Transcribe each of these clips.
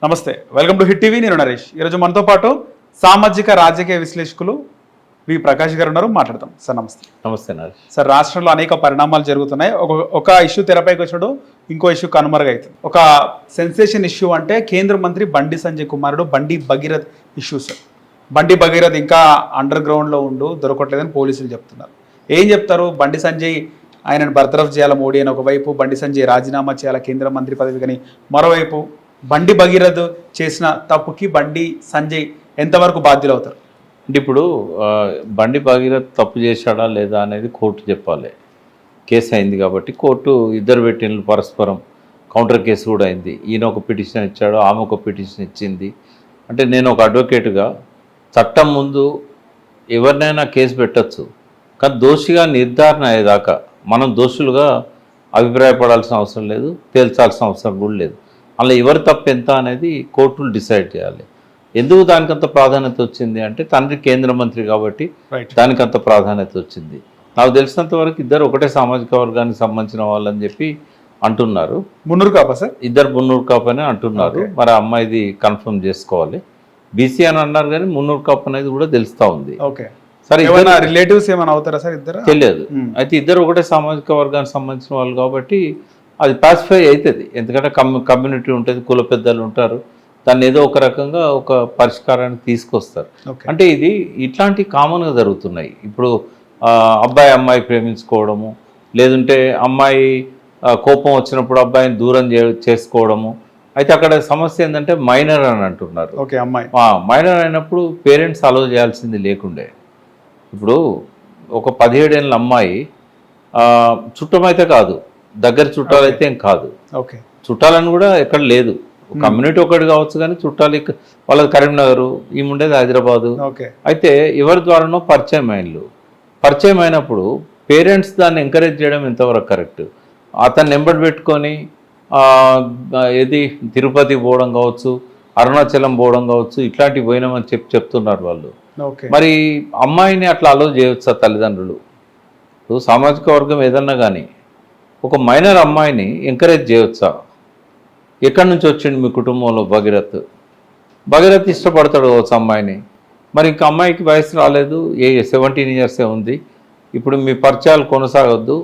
నమస్తే, welcome to hit TV. నేను నరేష్. ఈరోజు మనతో పాటు సామాజిక రాజకీయ విశ్లేషకులు వి ప్రకాష్ గారు ఉన్నారు. మాట్లాడతాం సార్. నమస్తే. నమస్తే నరేష్. సార్, రాష్ట్రంలో అనేక పరిణామాలు జరుగుతున్నాయి. ఒక ఇష్యూ తెరపైకి వచ్చాడు, ఇంకో ఇష్యూ కనుమరుగైతుంది. ఒక సెన్సేషన్ ఇష్యూ అంటే కేంద్ర మంత్రి బండి సంజయ్ కుమారుడు బండి భగీరథ్ ఇష్యూ సార్. బండి భగీరథ్ ఇంకా అండర్ గ్రౌండ్లో దొరకట్లేదని పోలీసులు చెప్తున్నారు. ఏం చెప్తారు? బండి సంజయ్ ఆయనను బర్తరఫ్ చేయాల మోడీ అని ఒకవైపు, బండి సంజయ్ రాజీనామా చేయాల కేంద్ర మంత్రి పదవికని మరోవైపు, బండి భగీరథ్ చేసిన తప్పుకి బండి సంజయ్ ఎంతవరకు బాధ్యులు అవుతారు? అంటే ఇప్పుడు బండి భగీరథ్ తప్పు చేశాడా లేదా అనేది కోర్టు చెప్పాలి. కేసు అయింది కాబట్టి కోర్టు ఇద్దరు పెట్టిన పరస్పరం కౌంటర్ కేసు కూడా అయింది. ఈయన ఒక పిటిషన్ ఇచ్చాడు, ఆమె ఒక పిటిషన్ ఇచ్చింది. అంటే నేను ఒక అడ్వకేట్గా చట్టం ముందు ఎవరినైనా కేసు పెట్టచ్చు, కానీ దోషిగా నిర్ధారణ అయ్యేదాకా మనం దోషులుగా అభిప్రాయపడాల్సిన అవసరం లేదు, తేల్చాల్సిన అవసరం కూడా లేదు. అలా ఎవరి తప్పు ఎంత అనేది కోర్టులు డిసైడ్ చేయాలి. ఎందుకు దానికంత ప్రాధాన్యత వచ్చింది అంటే తండ్రి కేంద్ర మంత్రి కాబట్టి దానికంత ప్రాధాన్యత వచ్చింది. నాకు తెలిసినంత వరకు ఇద్దరు ఒకటే సామాజిక వర్గానికి సంబంధించిన వాళ్ళని చెప్పి అంటున్నారు. మున్నూరు కాపా సార్? ఇద్దరు మున్నూరు కాపు అని అంటున్నారు. మరి అమ్మాయిది కన్ఫర్మ్ చేసుకోవాలి. బీసీ అని అన్నారు కానీ మున్నూరు కాపు అనేది కూడా తెలుస్తూ ఉంది. సరే, రిలేటివ్స్ ఏమైనా అవుతారా సార్? ఇద్దరు తెలియదు. అయితే ఇద్దరు ఒకటే సామాజిక వర్గానికి సంబంధించిన వాళ్ళు కాబట్టి అది పాసిఫై అవుతుంది. ఎందుకంటే కమ్యూనిటీ ఉంటుంది, కుల పెద్దలు ఉంటారు, దాన్ని ఏదో ఒక రకంగా ఒక పరిష్కారానికి తీసుకొస్తారు. అంటే ఇది ఇట్లాంటి కామన్గా జరుగుతున్నాయి. ఇప్పుడు అబ్బాయి అమ్మాయి ప్రేమించుకోవడము, లేదంటే అమ్మాయి కోపం వచ్చినప్పుడు అబ్బాయిని దూరం చేసుకోవడము. అయితే అక్కడ సమస్య ఏంటంటే మైనర్ అని అంటున్నారు. మైనర్ అయినప్పుడు పేరెంట్స్ అలో చేయాల్సింది లేకుండే. ఇప్పుడు ఒక 17 ఏళ్ళ అమ్మాయి చుట్టమైతే కాదు, దగ్గర చుట్టాలైతే ఏం కాదు. చుట్టాలని కూడా ఎక్కడ లేదు. కమ్యూనిటీ ఒకటి కావచ్చు కానీ చుట్టాలు వాళ్ళది కరీంనగర్, ఈమె ఉండేది హైదరాబాదు. అయితే ఎవరి ద్వారానో పరిచయం అయినప్పుడు పేరెంట్స్ దాన్ని ఎంకరేజ్ చేయడం ఎంతవరకు కరెక్ట్? అతన్ని నెంబర్ పెట్టుకొని ఏది తిరుపతి పోవడం కావచ్చు, అరుణాచలం పోవడం కావచ్చు, ఇట్లాంటివి పోయినామని చెప్తున్నారు వాళ్ళు. మరి అమ్మాయిని అట్లా అలో చేయవచ్చా తల్లిదండ్రులు? ఇప్పుడు సామాజిక వర్గం ఏదన్నా కానీ ఒక మైనర్ అమ్మాయిని ఎంకరేజ్ చేయవచ్చా? ఎక్కడి నుంచి వచ్చిండు మీ కుటుంబంలో భగీరథ్ ఇష్టపడతాడు కావచ్చు అమ్మాయిని. మరి ఇంకా అమ్మాయికి వయసు రాలేదు, 17 ఇయర్సే ఉంది. ఇప్పుడు మీ పరిచయాలు కొనసాగొద్దు,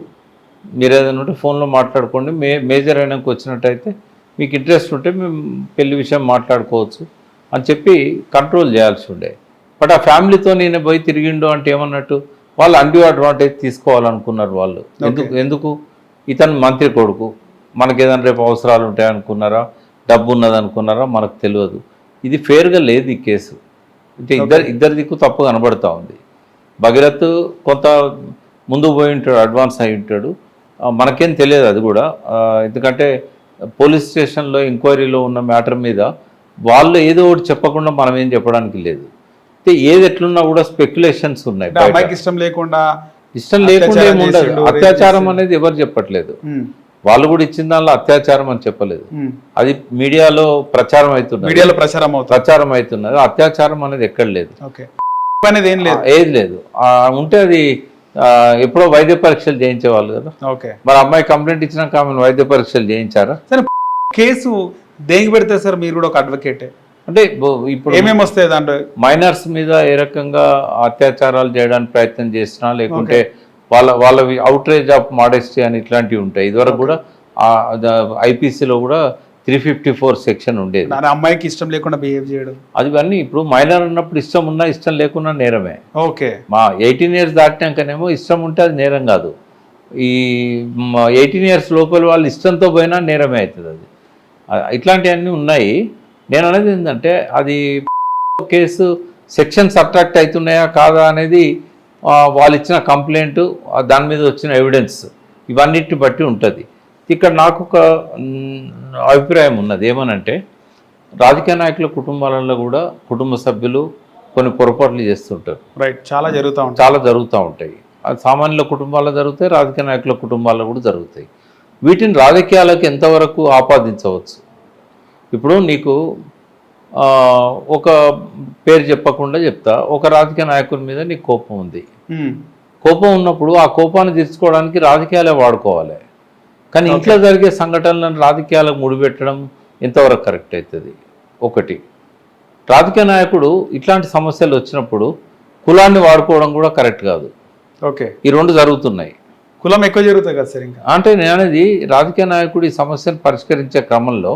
మీరు ఏదైనా ఉంటే ఫోన్లో మాట్లాడుకోండి. మేజర్ అయినాక వచ్చినట్టయితే మీకు ఇంట్రెస్ట్ ఉంటే మేము పెళ్లి విషయం మాట్లాడుకోవచ్చు అని చెప్పి కంట్రోల్ చేయాల్సి ఉండే. బట్ ఆ ఫ్యామిలీతో నేను పోయి తిరిగిండు అంటే ఏమన్నట్టు? వాళ్ళు అన్డ్యూ అడ్వాంటేజ్ తీసుకోవాలనుకున్నారు వాళ్ళు. ఎందుకు ఇతను మంత్రి కొడుకు, మనకి ఏదైనా రేపు అవసరాలు ఉంటాయనుకున్నారా, డబ్బు ఉన్నదనుకున్నారా, మనకు తెలియదు. ఇది ఫేర్గా లేదు ఈ కేసు. అంటే ఇద్దరి దిక్కు తప్పు కనబడుతూ ఉంది. భగీరథ్ కొంత ముందుకు పోయి ఉంటాడు, అడ్వాన్స్ అయి ఉంటాడు, మనకేం తెలియదు అది కూడా. ఎందుకంటే పోలీస్ స్టేషన్లో ఎంక్వైరీలో ఉన్న మ్యాటర్ మీద వాళ్ళు ఏదో ఒకటి చెప్పకుండా మనం ఏం చెప్పడానికి లేదు. అయితే ఏది ఎట్లున్నా కూడా స్పెక్యులేషన్స్ ఉన్నాయి. ఇష్టం లేకుండా ఏముండదు. అత్యాచారం అనేది ఎవరు చెప్పట్లేదు. వాళ్ళు కూడా ఇచ్చిన దానిలో అత్యాచారం అని చెప్పలేదు. అది మీడియాలో ప్రచారం అవుతున్నది. అత్యాచారం అనేది ఎక్కడ లేదు, ఏది లేదు. ఉంటే అది ఎప్పుడో వైద్య పరీక్షలు చేయించేవాళ్ళు కదా. మరి అమ్మాయి కంప్లైంట్ ఇచ్చినాక ఆమె వైద్య పరీక్షలు చేయించారా? కేసు దేనికి పెడితే సార్ మీరు కూడా ఒక అడ్వకేటే అంటే ఇప్పుడు ఏమేమి వస్తాయి దాంట్లో? మైనర్స్ మీద ఏ రకంగా అత్యాచారాలు చేయడానికి ప్రయత్నం చేసినా, లేకుంటే వాళ్ళ అవుట్రేజ్ ఆఫ్ మోడెస్టీ అని ఇట్లాంటివి ఉంటాయి. ఇదివరకు కూడా ఐపీసీలో కూడా 354 సెక్షన్ ఉండేది. అమ్మాయికి ఇష్టం లేకుండా బిహేవ్ చేయడం, అదివన్నీ ఇప్పుడు మైనర్ ఉన్నప్పుడు ఇష్టం ఉన్నా ఇష్టం లేకున్నా నేరమే. మా 18 ఇయర్స్ దాటినాకనేమో ఇష్టం ఉంటే అది నేరం కాదు. ఈ 18 ఇయర్స్ లోపల వాళ్ళు ఇష్టంతో పోయినా నేరమే అవుతుంది. అది ఇట్లాంటివన్నీ ఉన్నాయి. నేను అనేది ఏంటంటే అది కేసు సెక్షన్స్ అట్రాక్ట్ అవుతున్నాయా కాదా అనేది వాళ్ళు ఇచ్చిన కంప్లైంట్, దాని మీద వచ్చిన ఎవిడెన్స్, ఇవన్నిటిని బట్టి ఉంటుంది. ఇక్కడ నాకు ఒక అభిప్రాయం ఉన్నది. ఏమనంటే రాజకీయ నాయకుల కుటుంబాలలో కూడా కుటుంబ సభ్యులు కొన్ని పొరపాట్లు చేస్తుంటారు. చాలా జరుగుతూ ఉంటాయి. అది సామాన్యుల కుటుంబాల్లో జరుగుతాయి, రాజకీయ నాయకుల కుటుంబాల్లో కూడా జరుగుతాయి. వీటిని రాజకీయాలకు ఎంతవరకు ఆపాదించవచ్చు? ఇప్పుడు నీకు ఒక పేరు చెప్పకుండా చెప్తా, ఒక రాజకీయ నాయకుడి మీద నీకు కోపం ఉంది. కోపం ఉన్నప్పుడు ఆ కోపాన్ని తీర్చుకోవడానికి రాజకీయాలే వాడుకోవాలి. కానీ ఇంట్లో జరిగే సంఘటనలను రాజకీయాలకు ముడిపెట్టడం ఎంతవరకు కరెక్ట్ అవుతుంది? ఒకటి. రాజకీయ నాయకుడు ఇట్లాంటి సమస్యలు వచ్చినప్పుడు కులాన్ని వాడుకోవడం కూడా కరెక్ట్ కాదు. ఓకే, ఈ రెండు జరుగుతున్నాయి. కులం ఎక్కువ జరుగుతుంది కదా సార్. ఇంకా అంటే నేను అనేది రాజకీయ నాయకుడు ఈ సమస్యను పరిష్కరించే క్రమంలో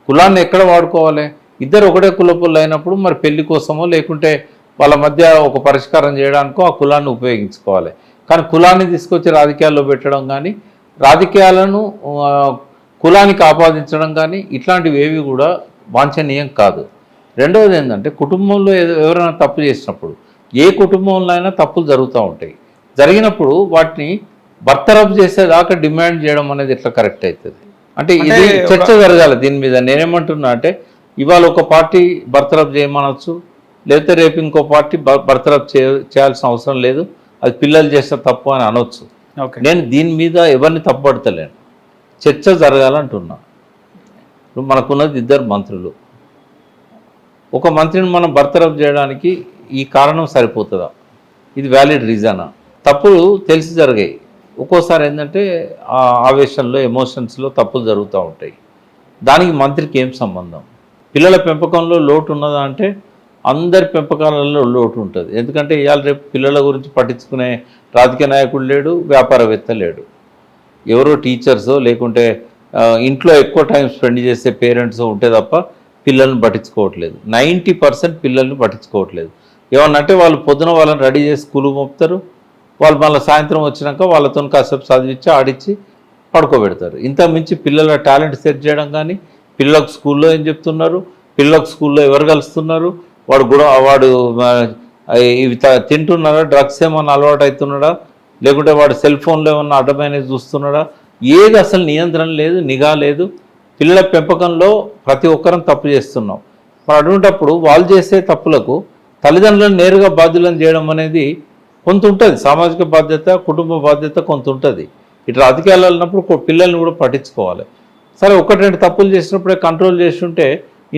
కులాన్ని ఎక్కడ వాడుకోవాలి? ఇద్దరు ఒకటే కులపులు అయినప్పుడు మరి పెళ్లి కోసమో లేకుంటే వాళ్ళ మధ్య ఒక పరిష్కారం చేయడానికో ఆ కులాన్ని ఉపయోగించుకోవాలి. కానీ కులాన్ని తీసుకొచ్చి రాజకీయాల్లో పెట్టడం కానీ, రాజకీయాలను కులానికి ఆపాదించడం కానీ ఇట్లాంటివి ఏవి కూడా వాంఛనీయం కాదు. రెండవది ఏంటంటే కుటుంబంలో ఎవరైనా తప్పు చేసినప్పుడు, ఏ కుటుంబంలో అయినా తప్పులు జరుగుతూ ఉంటాయి. జరిగినప్పుడు వాటిని బర్తరఫ్ చేసేదాకా డిమాండ్ చేయడం అనేది ఎట్లా కరెక్ట్ అవుతుంది? అంటే ఇది చర్చ జరగాలి దీని మీద. నేనేమంటున్నా అంటే ఇవాళ ఒక పార్టీ బర్తరఫ్ చేయమనొచ్చు, లేకపోతే రేపు ఇంకో పార్టీ బర్తరఫ్ చేయాల్సిన అవసరం లేదు, అది పిల్లలు చేస్తే తప్పు అని అనొచ్చు. నేను దీని మీద ఎవరిని తప్పుపడతలేను, చర్చ జరగాలంటున్నా. ఇప్పుడు మనకున్నది ఇద్దరు మంత్రులు, ఒక మంత్రిని మనం బర్తరఫ్ చేయడానికి ఈ కారణం సరిపోతుందా? ఇది వ్యాలిడ్ రీజనా? తప్పులు తెలిసి జరిగాయి. ఒక్కోసారి ఏంటంటే ఆ ఆవేశంలో ఎమోషన్స్లో తప్పులు జరుగుతూ ఉంటాయి. దానికి మంత్రికి ఏం సంబంధం? పిల్లల పెంపకంలో లోటు ఉన్నదా అంటే అందరి పెంపకాలలో లోటు ఉంటుంది. ఎందుకంటే ఇవాళ రేపు పిల్లల గురించి పట్టించుకునే రాజకీయ నాయకుడు లేడు, వ్యాపారవేత్త లేడు. ఎవరో టీచర్సో లేకుంటే ఇంట్లో ఎక్కువ టైం స్పెండ్ చేసే పేరెంట్స్ ఉంటే తప్ప పిల్లల్ని పట్టించుకోవట్లేదు. 90% పిల్లల్ని పట్టించుకోవట్లేదు. ఏమన్నంటే వాళ్ళు పొద్దున వాళ్ళని రెడీ చేసి స్కూల్కి పంపుతారు, వాళ్ళు మళ్ళీ సాయంత్రం వచ్చినాక వాళ్ళతో కాసేపు చదివించి ఆడిచ్చి పడుకోబెడతారు. ఇంత మించి పిల్లల టాలెంట్ సెట్ చేయడం కానీ, పిల్లలకు స్కూల్లో ఏం చెప్తున్నారు, పిల్లలకు స్కూల్లో ఎవరు కలుస్తున్నారు, వాడు ఇవి తింటున్నాడా, డ్రగ్స్ ఏమన్నా అలవాటు అవుతున్నాడా, లేకుంటే వాడు సెల్ ఫోన్లో ఏమన్నా అడ్డమైనవి చూస్తున్నాడా, ఏది అసలు నియంత్రణ లేదు, నిఘా లేదు. పిల్లల పెంపకంలో ప్రతి ఒక్కరం తప్పు చేస్తున్నాం. మరి అటువంటిప్పుడు వాళ్ళు చేసే తప్పులకు తల్లిదండ్రులను నేరుగా బాధ్యులను చేయడం అనేది కొంత ఉంటుంది. సామాజిక బాధ్యత, కుటుంబ బాధ్యత కొంత ఉంటుంది. ఇటు రాజకీయాలు వెళ్ళినప్పుడు పిల్లల్ని కూడా పట్టించుకోవాలి. సరే, ఒకటి రెండు తప్పులు చేసినప్పుడే కంట్రోల్ చేస్తుంటే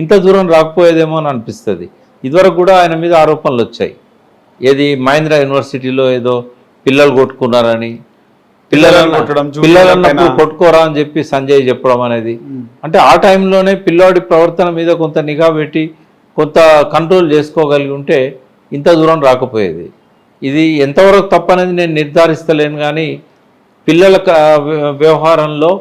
ఇంత దూరం రాకపోయేదేమో అని అనిపిస్తుంది. ఇదివరకు కూడా ఆయన మీద ఆరోపణలు వచ్చాయి. ఏది మహేంద్ర యూనివర్సిటీలో ఏదో పిల్లలు కొట్టుకున్నారని, పిల్లలన్నప్పుడు కొట్టుకోరా అని చెప్పి సంజయ్ చెప్పడం అనేది. అంటే ఆ టైంలోనే పిల్లాడి ప్రవర్తన మీద కొంత నిఘా పెట్టి కొంత కంట్రోల్ చేసుకోగలిగి ఉంటే ఇంత దూరం రాకపోయేది. ఇది ఎంతవరకు తప్పనేది నేను నిర్ధారిస్తలేను, కానీ పిల్లల వ్యవహారంలో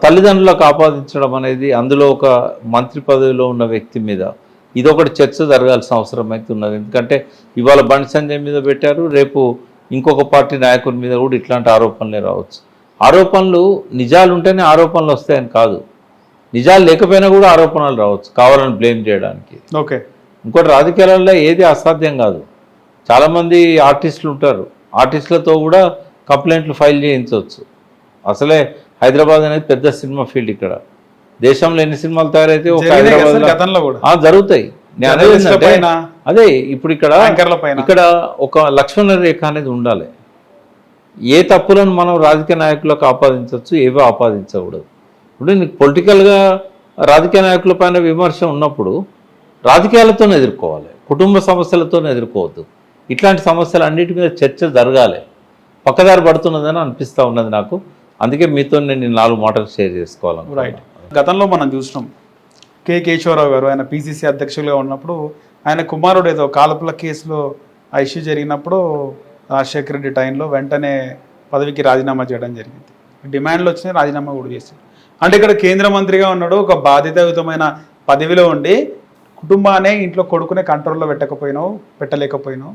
తల్లిదండ్రులకు ఆపాదించడం అనేది, అందులో ఒక మంత్రి పదవిలో ఉన్న వ్యక్తి మీద ఇదొకటి చర్చ జరగాల్సిన అవసరం అయితే ఉన్నది. ఎందుకంటే ఇవాళ బండి సంజయ్ మీద పెట్టారు, రేపు ఇంకొక పార్టీ నాయకుడి మీద కూడా ఇట్లాంటి ఆరోపణలే రావచ్చు. ఆరోపణలు నిజాలు ఉంటేనే ఆరోపణలు వస్తాయని కాదు, నిజాలు లేకపోయినా కూడా ఆరోపణలు రావచ్చు కావాలని బ్లేమ్ చేయడానికి. ఓకే, ఇంకోటి రాజకీయాలలో ఏది అసాధ్యం కాదు. చాలామంది ఆర్టిస్టులు ఉంటారు, ఆర్టిస్టులతో కూడా కంప్లైంట్లు ఫైల్ చేయించవచ్చు. అసలే హైదరాబాద్ అనేది పెద్ద సినిమా ఫీల్డ్. ఇక్కడ దేశంలో ఎన్ని సినిమాలు తయారైతే ఒక హైదరాబాద్ జరుగుతాయి. అదే ఇప్పుడు ఇక్కడ ఒక లక్ష్మణ రేఖ అనేది ఉండాలి. ఏ తప్పులను మనం రాజకీయ నాయకులకు ఆపాదించవచ్చు, ఏవో ఆపాదించకూడదు. ఇప్పుడు నీకు పొలిటికల్గా రాజకీయ నాయకుల పైన విమర్శ ఉన్నప్పుడు రాజకీయాలతోనే ఎదుర్కోవాలి, కుటుంబ సమస్యలతోనే ఎదుర్కోవద్దు. ఇట్లాంటి సమస్యలు అన్నిటి మీద చర్చ జరగాలి. పక్కదారి పడుతున్నదని అనిపిస్తూ ఉన్నది నాకు. అందుకే మీతో నేను 4 మాటలు షేర్ చేసుకోవాలను. రైట్. గతంలో మనం చూసినాం కె కేశవరావు గారు, ఆయన పిసిసి అధ్యక్షులుగా ఉన్నప్పుడు ఆయన కుమారుడు ఏదో కాలపుల కేసులో ఆ ఇష్యూ జరిగినప్పుడు రాజశేఖర రెడ్డి టైంలో వెంటనే పదవికి రాజీనామా చేయడం జరిగింది. డిమాండ్లు వచ్చినాయి, రాజీనామా కూడా చేశారు. అంటే ఇక్కడ కేంద్ర మంత్రిగా ఉన్నాడు, ఒక బాధ్యతాయుతమైన పదవిలో ఉండి కుటుంబాన్ని ఇంట్లో కొడుకునే కంట్రోల్లో పెట్టలేకపోయినావు,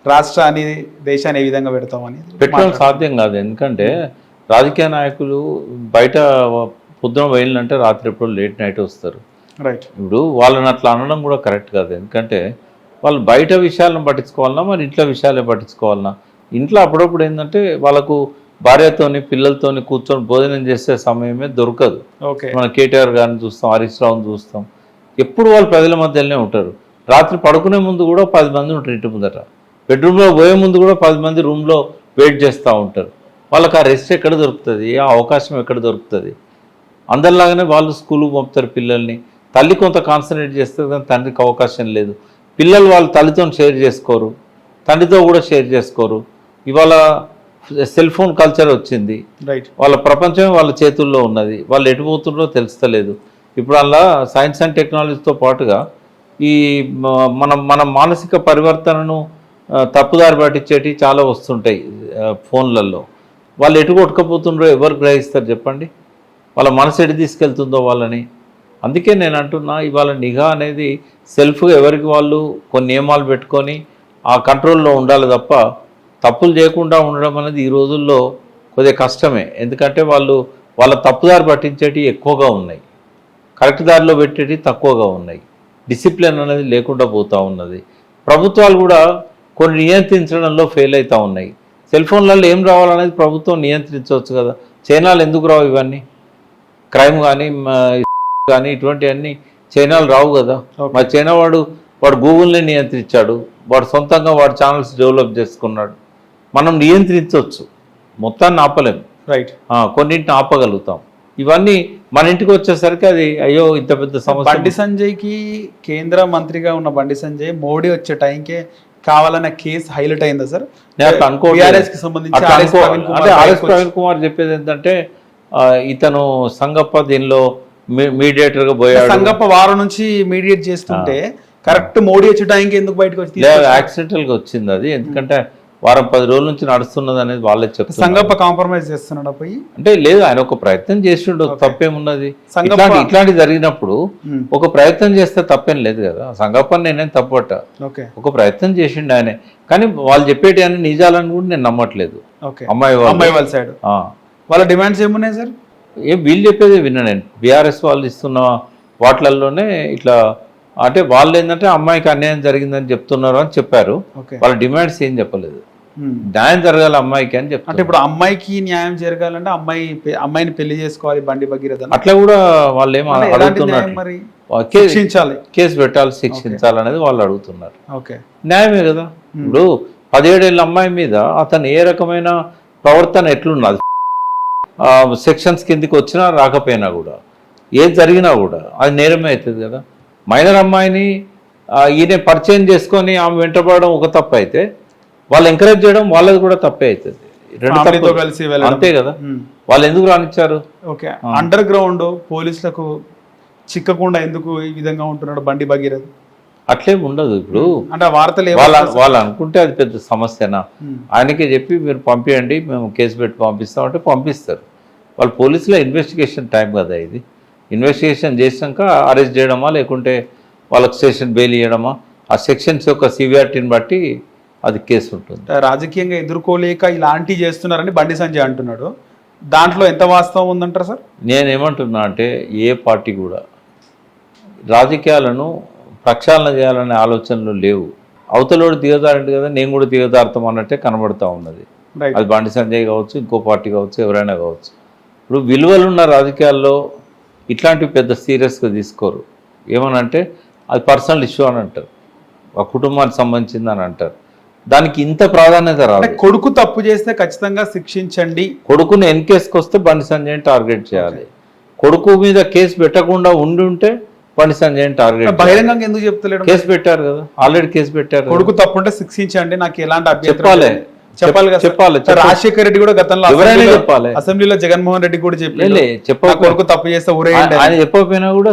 రాష్ట్రాన్ని దేశాన్ని ఏ విధంగా పెడతామని పెట్టడం సాధ్యం కాదు. ఎందుకంటే రాజకీయ నాయకులు బయట పొద్దున వెళ్ళినంటే రాత్రి ఎప్పుడు లేట్ నైట్ వస్తారు. రైట్. ఇప్పుడు వాళ్ళని అట్లా అనడం కూడా కరెక్ట్ కాదు. ఎందుకంటే వాళ్ళు బయట విషయాలను పట్టించుకోవాలన్నా, మరి ఇంట్లో విషయాలే పట్టించుకోవాలన్నా. ఇంట్లో అప్పుడప్పుడు ఏంటంటే వాళ్ళకు భార్యతోని పిల్లలతోని కూర్చొని భోజనం చేసే సమయమే దొరకదు. మనం కేటీఆర్ గారిని చూస్తాం, హరీష్ రావుని చూస్తాం, ఎప్పుడు వాళ్ళు ప్రజల మధ్యలోనే ఉంటారు. రాత్రి పడుకునే ముందు కూడా 10 మంది ఉంటారు ఇంటి ముందట, బెడ్రూమ్లో పోయే ముందు కూడా 10 మంది రూమ్లో వెయిట్ చేస్తూ ఉంటారు. వాళ్ళకి ఆ రెస్ట్ ఎక్కడ దొరుకుతుంది, ఆ అవకాశం ఎక్కడ దొరుకుతుంది? అందరిలాగానే వాళ్ళు స్కూల్కి పంపుతారు పిల్లల్ని, తల్లి కొంత కాన్సన్ట్రేట్ చేస్తుంది కానీ తండ్రికి అవకాశం లేదు. పిల్లలు వాళ్ళ తల్లితో షేర్ చేసుకోరు, తండ్రితో కూడా షేర్ చేసుకోరు. ఇవాళ సెల్ ఫోన్ కల్చర్ వచ్చింది, రైట్. వాళ్ళ ప్రపంచమే వాళ్ళ చేతుల్లో ఉన్నది, వాళ్ళు ఎటుపోతుందో తెలుస్తలేదు. ఇప్పుడు అలా సైన్స్ అండ్ టెక్నాలజీతో పాటుగా ఈ మన మానసిక పరివర్తనను తప్పుదారి పట్టించేటి చాలా వస్తుంటాయి ఫోన్లలో. వాళ్ళు ఎటు కొట్టుకపోతుండ్రో ఎవరు గ్రహిస్తారు చెప్పండి, వాళ్ళ మనసు ఎటు తీసుకెళ్తుందో వాళ్ళని. అందుకే నేను అంటున్నా, ఇవాళ నిఘా అనేది సెల్ఫ్గా ఎవరికి వాళ్ళు కొన్ని నియమాలు పెట్టుకొని ఆ కంట్రోల్లో ఉండాలి తప్ప తప్పులు చేయకుండా ఉండడం అనేది ఈ రోజుల్లో కొద్దిగా కష్టమే. ఎందుకంటే వాళ్ళ తప్పుదారి పట్టించేటి ఎక్కువగా ఉన్నాయి, కరెక్ట్ దారిలో పెట్టేటి తక్కువగా ఉన్నాయి. డిసిప్లిన్ అనేది లేకుండా పోతూ ఉన్నది. ప్రభుత్వాలు కూడా కొన్ని నియంత్రించడంలో ఫెయిల్ అవుతూ ఉన్నాయి. సెల్ ఫోన్లలో ఏం రావాలనేది ప్రభుత్వం నియంత్రించవచ్చు కదా. చైనాలు ఎందుకు రావు ఇవన్నీ? క్రైమ్ కానీ కానీ ఇటువంటివన్నీ చైనాలు రావు కదా. మరి చైనా వాడు గూగుల్ని నియంత్రించాడు, వాడు సొంతంగా వాడు ఛానల్స్ డెవలప్ చేసుకున్నాడు. మనం నియంత్రించవచ్చు, మొత్తాన్ని ఆపలేము, రైట్, కొన్నింటిని ఆపగలుగుతాం. ఇవన్నీ మన ఇంటికి వచ్చేసరికి అది అయ్యో ఇంత పెద్ద సమస్య. బండి సంజయ్కి కేంద్ర మంత్రిగా ఉన్న బండి సంజయ్ మోడీ వచ్చే టైంకే కావాలన్న కేసు హైలైట్ అయిందా సార్? అంటే ఆర్ఎస్ ప్రవీణ్ కుమార్ చెప్పేది ఏంటంటే ఇతను సంగప్ప దీనిలో మీడియేటర్గా పోయాడు. సంగప్ప వారం నుంచి మీడియేట్ చేస్తుంటే కరెక్ట్ మోడీ వచ్చే టైంకి ఎందుకు బయటకు వచ్చి యాక్సిడెంటల్గా వచ్చింది అది. ఎందుకంటే వారం 10 రోజుల నుంచి నడుస్తున్నది అనేది వాళ్ళే చెప్తారు. సంగప్ప కాంప్రమైజ్ చేస్తున్నాడు పోయి అంటే లేదు, ఆయన ఒక ప్రయత్నం చేసిండు, తప్పేమున్నది? ఇట్లాంటి జరిగినప్పుడు ఒక ప్రయత్నం చేస్తే తప్పేం లేదు కదా. సంగప్పని నేనేం తప్పట, ఒక ప్రయత్నం చేసిండు ఆయనే. కానీ వాళ్ళు చెప్పేటి అని నిజాలని కూడా నేను నమ్మట్లేదు. అమ్మాయి వాళ్ళ సైడ్ వాళ్ళ డిమాండ్స్ ఏమున్నాయి సార్? వీళ్ళు చెప్పేది విన్నా నేను. బీఆర్ఎస్ వాళ్ళు ఇస్తున్న వాటిలలోనే ఇట్లా అంటే వాళ్ళు ఏంటంటే అమ్మాయికి అన్యాయం జరిగిందని చెప్తున్నారు అని చెప్పారు. వాళ్ళ డిమాండ్స్ ఏం చెప్పలేదు. న్యాయం జరగాలి అమ్మాయికి అని చెప్తారు. అంటే ఇప్పుడు అమ్మాయికి న్యాయం జరగాలంటే అమ్మాయిని పెళ్లి చేసుకోవాలి బండి భగీరథ అట్లా కూడా వాళ్ళు ఏమో అడుగుతున్నారు. కేసు పెట్టాలి, శిక్షించాలి అనేది వాళ్ళు అడుగుతున్నారు. న్యాయమే కదా. ఇప్పుడు 17 ఏళ్ళ అమ్మాయి మీద అతను ఏ రకమైన ప్రవర్తన ఎట్లున్నది, సెక్షన్స్ కిందికి వచ్చినా రాకపోయినా కూడా ఏది జరిగినా కూడా అది నేరమే అవుతుంది కదా. మైనర్ అమ్మాయిని ఈయన పరిచయం చేసుకొని ఆమె వెంటబడడం ఒక తప్పు అయితే, వాళ్ళు ఎంకరేజ్ చేయడం వాళ్ళది కూడా తప్పే అవుతుంది. అంతే కదా. వాళ్ళు ఎందుకు రానిచ్చారు? అండర్ గ్రౌండ్ పోలీసులకు చిక్కకుండా ఎందుకు ఈ విధంగా ఉంటున్నాడు బండి భగీరథ? అట్లేం ఉండదు. ఇప్పుడు అంటే వార్తలు వాళ్ళు అనుకుంటే అది పెద్ద సమస్యనా? ఆయనకే చెప్పి మీరు పంపించండి, మేము కేసు పెట్టి పంపిస్తామంటే పంపిస్తారు. వాళ్ళు పోలీసులో ఇన్వెస్టిగేషన్ టైం కదా ఇది. ఇన్వెస్టిగేషన్ చేసినాక అరెస్ట్ చేయడమా లేకుంటే వాళ్ళకి స్టేషన్ బెయిల్ ఇవ్వడమా, ఆ సెక్షన్స్ యొక్క సివియారిటీని బట్టి అది కేసు ఉంటుంది. రాజకీయంగా ఎదుర్కోలేక ఇలాంటివి చేస్తున్నారని బండి సంజయ్ అంటున్నాడు. దాంట్లో ఎంత వాస్తవం ఉందంటారు సార్? నేనేమంటున్నా అంటే ఏ పార్టీ కూడా రాజకీయాలను ప్రక్షాళన చేయాలనే ఆలోచనలు లేవు. అవతలోడు దిగజారండి కదా, నేను కూడా దిగజారుతాం అన్నట్టే కనబడుతూ ఉన్నది. అది బండి సంజయ్ కావచ్చు, ఇంకో పార్టీ కావచ్చు, ఎవరైనా కావచ్చు. ఇప్పుడు విలువలున్న రాజకీయాల్లో ఇట్లాంటివి పెద్ద సీరియస్గా తీసుకోరు. ఏమనంటే అది పర్సనల్ ఇష్యూ అని అంటారు, ఆ కుటుంబానికి సంబంధించింది అని అంటారు. దానికి ఇంత ప్రాధాన్యత రాదు. కొడుకు తప్పు చేస్తే ఖచ్చితంగా శిక్షించండి. కొడుకుని ఎన్కేసుకు వస్తే బండి సంజయ్ని టార్గెట్ చేయాలి. కొడుకు మీద కేసు పెట్టకుండా ఉంటే బండి సంజయ్ని టార్గెట్. బహిరంగంగా ఎందుకు చెప్తలేడు? కేసు పెట్టారు కదా, ఆల్రెడీ కేసు పెట్టారు. కొడుకు తప్పుంటే శిక్షించండి, నాకు ఎలాంటి చెప్పాలి. రాజశేఖర రెడ్డి కూడా గతంలో చెప్పాలి, అసెంబ్లీలో జగన్మోహన్ రెడ్డి కూడా చెప్పాలి కొడుకు తప్పు చేస్తే ఊరేయండి. ఆయన చెప్పకపోయినా కూడా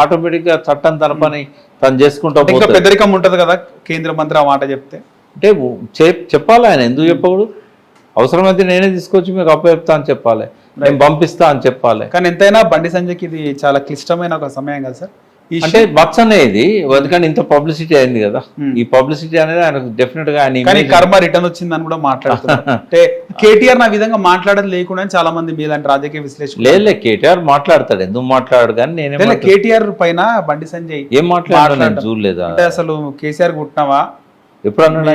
ఆటోమేటిక్ గా చట్టం తన పని తను చేసుకుంటా. ఇంకా పెద్దరికం ఉంటది కదా కేంద్ర మంత్రి ఆ మాట చెప్తే. అంటే చెప్పాలి, ఆయన ఎందుకు చెప్పకూడదు? అవసరమైతే నేనే తీసుకొచ్చి మీకు అప్పచెప్తా అని చెప్పాలి, నేను పంపిస్తా అని చెప్పాలి. కానీ ఎంతైనా బండి సంజయ్కి ఇది చాలా క్లిష్టమైన ఒక సమయం కదా సార్. అంటే బక్స్ అనేది ఎందుకంటే ఇంత పబ్లిసిటీ అయింది కదా, ఈ పబ్లిసిటీ అనేది ఆయన డెఫినెట్ గా ఆయన కర్మ రిటర్న్ వచ్చిందని కూడా మాట్లాడుతున్నారు. అంటే కేటీఆర్ నా విధంగా మాట్లాడడం లేకుండా చాలా మంది మీలాంటి రాజకీయ విశ్లేషకులు లేదు, కేటీఆర్ మాట్లాడతాడు, ఎందుకు మాట్లాడు. కానీ నేను కేటీఆర్ పైన బండి సంజయ్ ఏం మాట్లాడాడు నేను చూడలేదా? అంటే అసలు కేసీఆర్ పుట్టినావా ఎప్పుడన్నా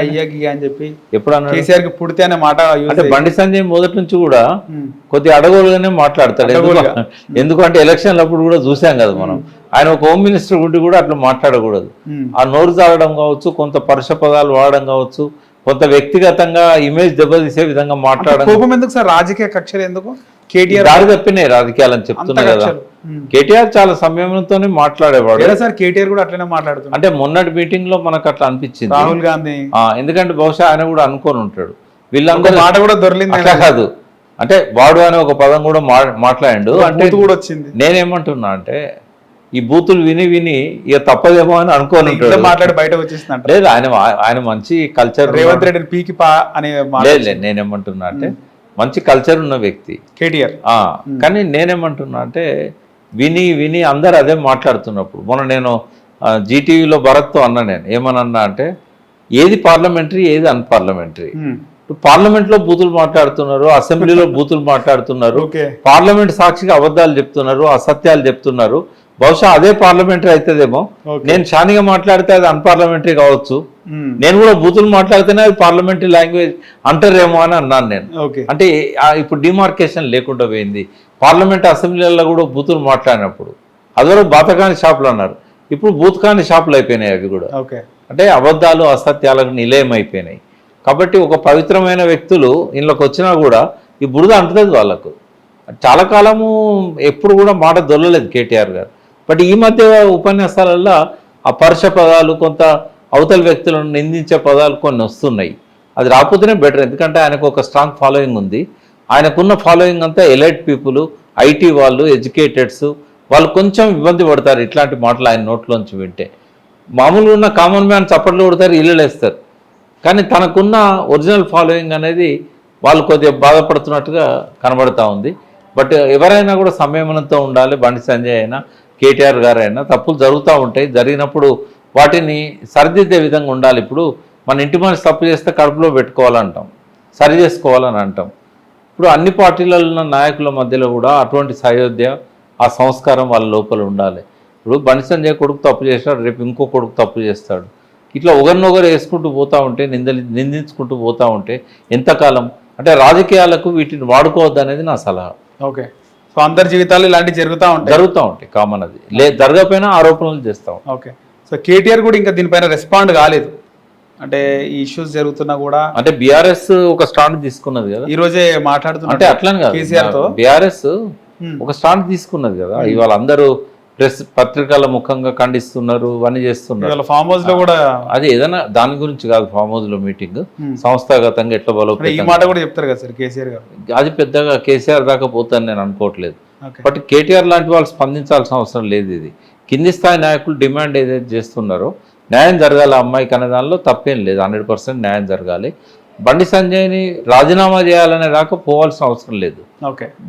అని చెప్పి ఎప్పుడన్నా కేసీఆర్ కి పుడితే అనే మాట. అంటే బండి సంజయ్ మొదటి నుంచి కూడా కొద్దిగా అడగోలుగానే మాట్లాడతాడు. ఎందుకంటే ఎలక్షన్లు అప్పుడు కూడా చూసాం కదా మనం, ఆయన ఒక హోమ్ మినిస్టర్ ఉండి కూడా అట్లా మాట్లాడకూడదు. ఆ నోరు జాగడం కావచ్చు, కొంత పరుష పదాలు వాడడం కావచ్చు, కొంత వ్యక్తిగతంగా ఇమేజ్ దెబ్బతీసే విధంగా మాట్లాడడం. కోపం ఎందుకు సార్? రాజకీయ కక్షలు ఎందుకు? కేటీఆర్ దారి తప్పినాయి రాజకీయాలని చెప్తున్నా కదా. కేటీఆర్ చాలా సంయమనంతోనే మాట్లాడేవాడు సార్. కేటీఆర్ కూడా అట్లనే మాట్లాడుతున్నాడు. అంటే మొన్నటి మీటింగ్ లో మనకు అట్లా అనిపించింది రాహుల్ గాంధీ. ఎందుకంటే బహుశా ఆయన కూడా అనుకొని ఉంటాడు వీళ్ళందరూ మాట కూడా దొరికింది అట్లా కాదు. అంటే వాడు అనే ఒక పదం కూడా మాట్లాడాడు. అంటే కూడా వచ్చింది. నేనేమంటున్నా అంటే ఈ బూతులు విని విని ఇక తప్పదేమో అని అనుకోని ఇంట్లో మాట్లాడి బయట వచ్చేసిందంట. లేదు, ఆయన మంచి కల్చర్, రేవంత్ రెడ్డి పీకి పా అనే లేదు నేనేమంటున్నా అంటే మంచి కల్చర్ ఉన్న వ్యక్తి కేటీఆర్. కానీ నేనేమంటున్నా అంటే విని విని అందరు అదే మాట్లాడుతున్నప్పుడు మొన్న నేను జీటీవీలో భరత్తో అన్నా, నేను ఏమన్నా అంటే ఏది పార్లమెంటరీ ఏది అన్పార్లమెంటరీ. పార్లమెంట్లో బూతులు మాట్లాడుతున్నారు, అసెంబ్లీలో బూతులు మాట్లాడుతున్నారు, పార్లమెంట్ సాక్షిగా అబద్ధాలు చెప్తున్నారు, అసత్యాలు చెప్తున్నారు. బహుశా అదే పార్లమెంటరీ అవుతుందేమో. నేను షానిగా మాట్లాడితే అది అన్పార్లమెంటరీ కావచ్చు, నేను కూడా బూతులు మాట్లాడితేనే అది పార్లమెంటరీ లాంగ్వేజ్ అంటారేమో అని అన్నాను నేను. అంటే ఇప్పుడు డిమార్కేషన్ లేకుండా పోయింది. పార్లమెంట్ అసెంబ్లీలలో కూడా బూతులు మాట్లాడినప్పుడు అదివరకు బాతకాని షాపులు అన్నారు, ఇప్పుడు బూత్కాని షాపులు అయిపోయినాయి అవి కూడా. అంటే అబద్ధాలు అసత్యాలకు నిలయం అయిపోయినాయి. కాబట్టి ఒక పవిత్రమైన వ్యక్తులు ఇంట్లోకి వచ్చినా కూడా ఈ బురద అంటుతుంది వాళ్ళకు. చాలా కాలము ఎప్పుడు కూడా మాట దొరలేదు కేటీఆర్ గారు. బట్ ఈ మధ్య ఉపన్యాసాలలో అపరుష పదాలు, కొంత అవతల వ్యక్తులను నిందించే పదాలు కొన్ని వస్తున్నాయి. అది రాకపోతేనే బెటర్, ఎందుకంటే ఆయనకు ఒక స్ట్రాంగ్ ఫాలోయింగ్ ఉంది. ఆయనకున్న ఫాలోయింగ్ అంతా ఎలైట్ పీపుల్, ఐటీ వాళ్ళు, ఎడ్యుకేటెడ్స్, వాళ్ళు కొంచెం ఇబ్బంది పడతారు ఇట్లాంటి మాటలు ఆయన నోట్లోంచి వింటే. మామూలుగా ఉన్న కామన్ మ్యాన్ చప్పట్లు కొడతారు, ఇల్లు వేస్తారు. కానీ తనకున్న ఒరిజినల్ ఫాలోయింగ్ అనేది వాళ్ళు కొద్దిగా బాధపడుతున్నట్టుగా కనబడతా ఉంది. బట్ ఎవరైనా కూడా సంయమనంతో ఉండాలి. బండి సంజయ్ అయినా కేటీఆర్ గారు అయినా తప్పులు జరుగుతూ ఉంటాయి, జరిగినప్పుడు వాటిని సరిదిద్దే విధంగా ఉండాలి. ఇప్పుడు మన ఇంటి మనిషి తప్పు చేస్తే కడుపులో పెట్టుకోవాలంటాం, సరి చేసుకోవాలని అంటాం. ఇప్పుడు అన్ని పార్టీలలో ఉన్న నాయకుల మధ్యలో కూడా అటువంటి సయోధ్య, ఆ సంస్కారం వాళ్ళ లోపల ఉండాలి. ఇప్పుడు బండి సంజయ్ కొడుకు తప్పు చేస్తాడు, రేపు ఇంకో కొడుకు తప్పు చేస్తాడు. ఇట్లా ఒకరినొకరు వేసుకుంటూ పోతూ ఉంటే, నిందించుకుంటూ పోతూ ఉంటే ఎంతకాలం? అంటే రాజకీయాలకు వీటిని వాడుకోవద్దు అనేది నా సలహా. ఓకే, సో అందరి జీవితాలు ఇలాంటివి జరుగుతూ ఉంటాయి కామన్. అది జరగకపోయినా ఆరోపణలు చేస్తాం. ఓకే, సో కేటీఆర్ కూడా ఇంకా దీనిపైన రెస్పాండ్ కాలేదు. అంటే ఈ ఇష్యూస్ జరుగుతున్నా కూడా, అంటే బీఆర్ఎస్ ఒక స్టాండ్ తీసుకున్నది కదా, ఈ రోజే మాట్లాడుతున్నా. అంటే అట్లని కాదు, కేసీఆర్ తో బీఆర్ఎస్ ఒక స్టాండ్ తీసుకున్నది కదా. ఇవాళ అందరూ ప్రెస్ పత్రికల ముఖంగా ఖండిస్తున్నారు, ఇవన్నీ చేస్తున్నారు. ఫామ్ హౌస్ లో కూడా అది ఏదైనా దాని గురించి కాదు, ఫామ్ హౌస్ లో మీటింగ్ సంస్థాగతంగా ఎట్లా బలోపేతం, ఈ మాట కూడా చెప్తారు కదా సార్ కేసీఆర్ గారు. అది పెద్దగా కేసీఆర్ దాకా పోతాను నేను అనుకోవట్లేదు. బట్ కేటీఆర్ లాంటి వాళ్ళు స్పందించాల్సిన అవసరం లేదు. ఇది కింది స్థాయి నాయకులు డిమాండ్ ఏదైతే చేస్తున్నారో న్యాయం జరగాలి అమ్మాయికి అనే దానిలో తప్పేం లేదు, 100% న్యాయం జరగాలి. బండి సంజయ్ని రాజీనామా చేయాలనే దాకా పోవాల్సిన అవసరం లేదు.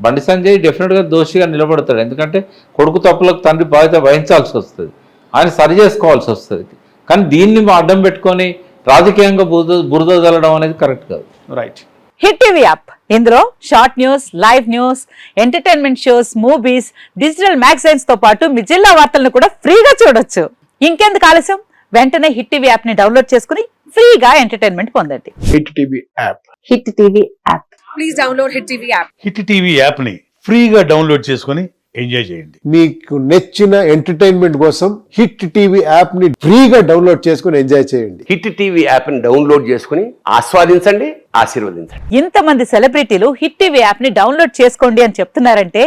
బండి సంజయ్ డెఫినెట్గా దోషిగా నిలబడతాడు, ఎందుకంటే కొడుకు తప్పులకు తండ్రి బాధ్యత వహించాల్సి వస్తుంది, ఆయన సరి చేసుకోవాల్సి వస్తుంది. కానీ దీన్ని అడ్డం పెట్టుకొని రాజకీయంగా బురద జల్లడం అనేది కరెక్ట్ కాదు. రైట్. హిట్ టీవీ యాప్, ఇందులో short news, live news, entertainment shows, movies, digital magazines తో పాటు మీ జిల్లా వార్తలను కూడా ఫ్రీగా చూడొచ్చు. ఇంకెందుకు ఆలస్యం, వెంటనే హిట్ టీవీ యాప్ ని డౌన్లోడ్ చేసుకుని ఫ్రీగా ఎంటర్టైన్మెంట్ పొందండి. Hit TV app. Hit TV app. Please download hit TV app. Hit TV app ని ఫ్రీగా డౌన్లోడ్ చేసుకుని ఎంజాయ్ చేయండి. మీకు నచ్చిన ఎంటర్టైన్మెంట్ కోసం హిట్ టీవీ యాప్ ని ఫ్రీగా డౌన్లోడ్ చేసుకుని ఎంజాయ్ చేయండి. హిట్ టీవీ యాప్ ని డౌన్లోడ్ చేసుకుని ఆస్వాదించండి, ఆశీర్వదించండి. ఇంతమంది సెలబ్రిటీలు హిట్ టీవీ యాప్ ని డౌన్లోడ్ చేసుకోండి అని చెప్తున్నారంటే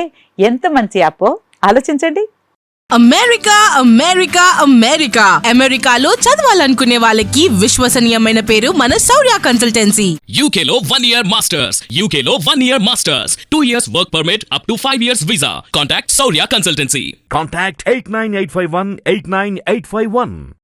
ఎంత మంచి యాప్ ఆలోచించండి. అమెరికా అమెరికా అమెరికా అమెరికాలో చదవాలనుకునే వాళ్ళకి విశ్వసనీయమైన పేరు మన శౌర్య కన్సల్టెన్సీ. UK లో 1 year masters, UK లో 1 year masters, 2 years work permit up to 5 years visa. Contact Saurya Consultancy. Contact 89851 89851.